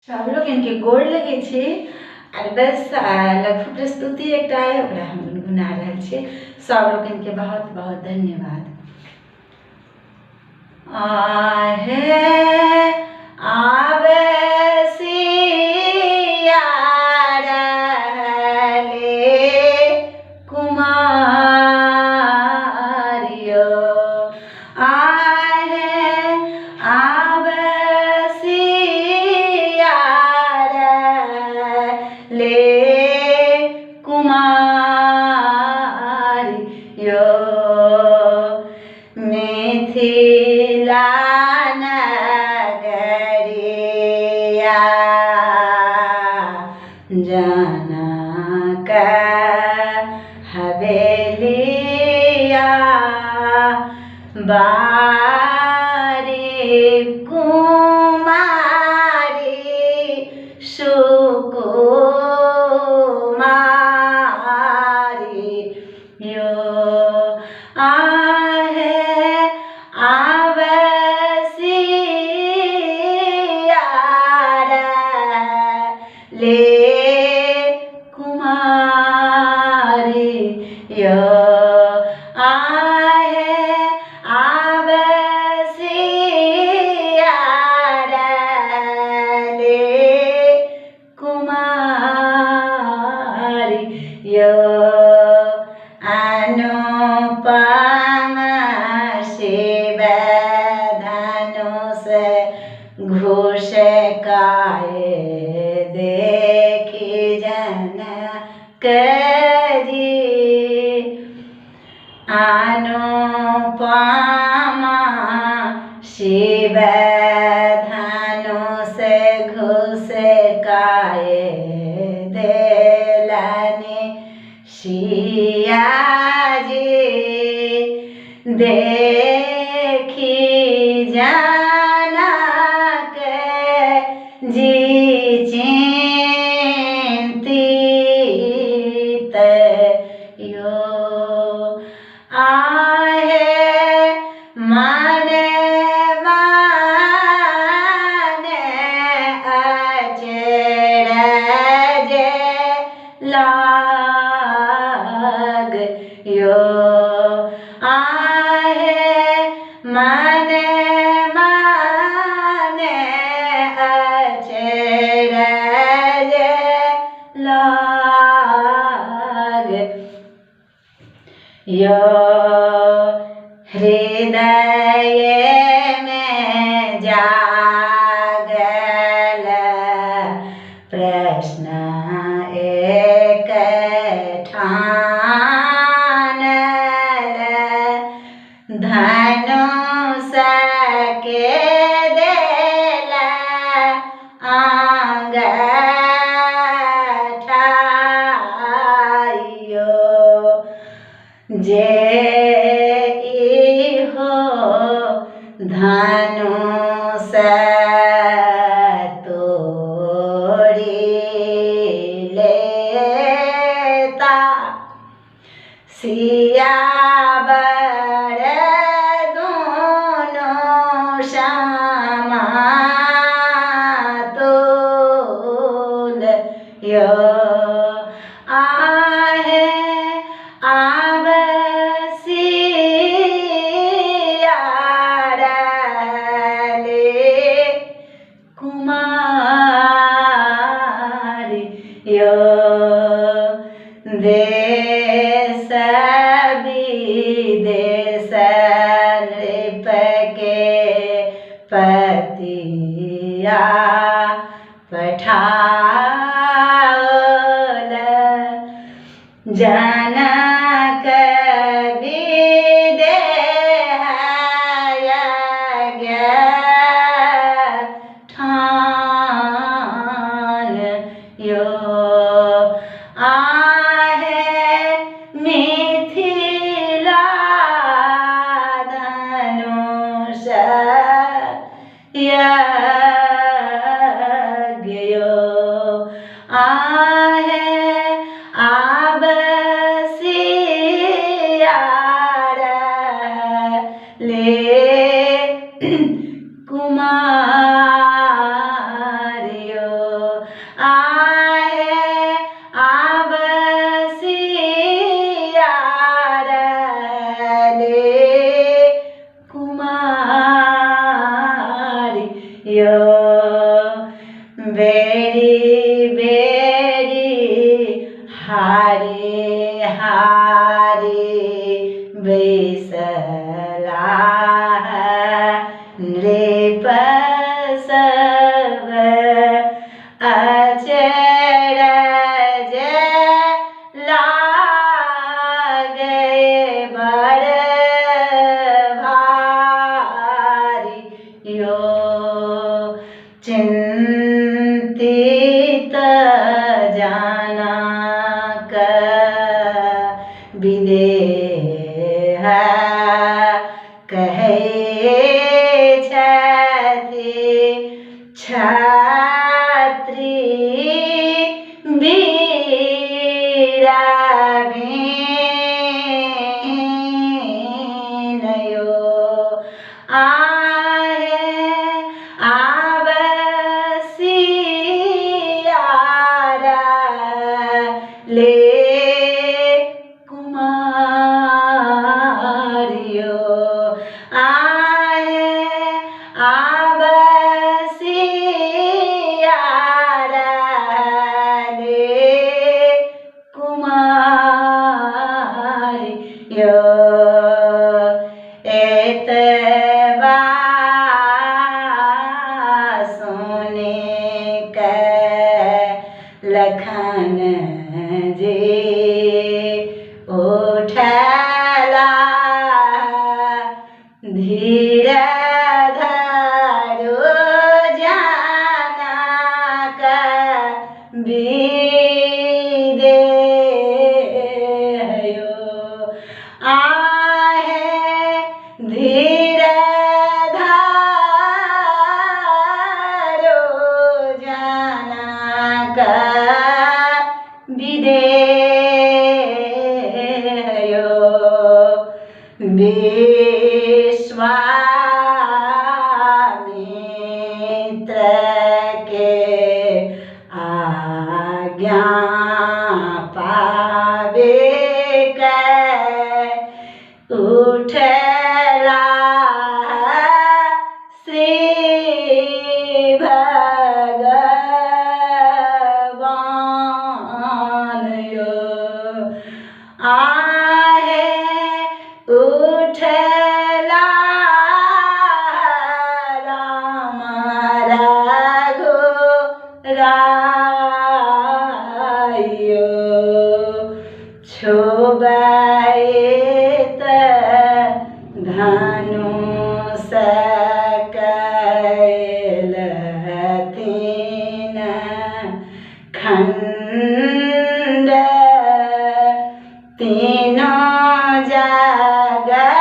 सब लोग इनके गोड़ लगे छे और बस लघु प्रस्तुति एक है ओकरा हम गुनगुना रहल छे। सब लोग इनके बहुत बहुत धन्यवाद। आहे आवे सिया रहले कुमारियो, आहे आवे सिया रहले कुमारियो, मिथिला नगरिया जनक हवेलिया बारी कुमारी सुकुमारी यो, आहे आवे सिया रहले कुमारी यो, आहे आवे सिया रहले कुमारी यो, अनुपम शिव धनुष घोष काए देखी जनक जी, अनुपम शिव धनुष घोष काए देलनि सिया जी, देखी जनक जी चिंतित यो, आहे मने मने अचरज लाग यो, आहे मने मने अचरज लाग यो, हृदय में जागल प्रश्न एक ठानल, धनुष के देल अंगठाइयो, जे इहो धनुष तोड़ी लेता, सियावर दोनों समतुल यो, आहे आवे सिया रहले कुमारी यो, देश विदेश नृप के पतिया पठाओल, जनक विदेह यज्ञ ठान यो, आहे मिथिला धनुष यज्ञ यो, आहे आवे सिया रहले कुमारियो। आहे आवसियारले कुमारी यो बेरी बेरी हारे हारे बैसला नृपसव अचरज लागे बड़ भारी यो चिंतित जनक विदेह कहै छथि छात्री बीरा भिनयो आहे आवसियारले कुमारियो आहे आवसियारले कुमारियो एतबा सुने के लखन जी उठला धीरे धरो जनक विदेहो आहे धीरे धरो जनक विदेहो विश्वामित्र के आज्ञा पावे के उठला श्री भगवान यो आहे उठला राम रघुरायो छोबैत धनुष कैलथिन खंड तीनों जगह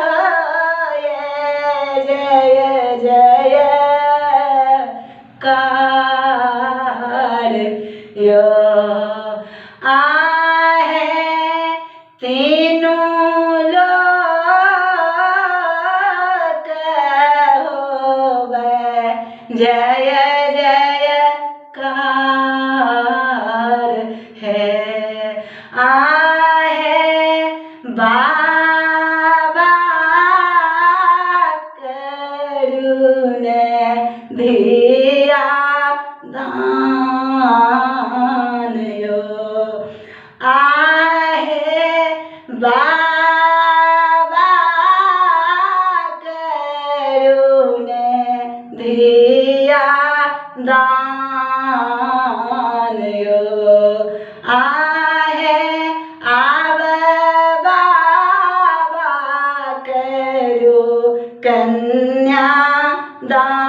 होए जय जय कार यो आहे तीनों लोक होवे जय जय कार है आहे बाबा करुण धिया दान यो आहे बाबा करुण धिया दान यो आहे आव बाबा करो कन्या दान।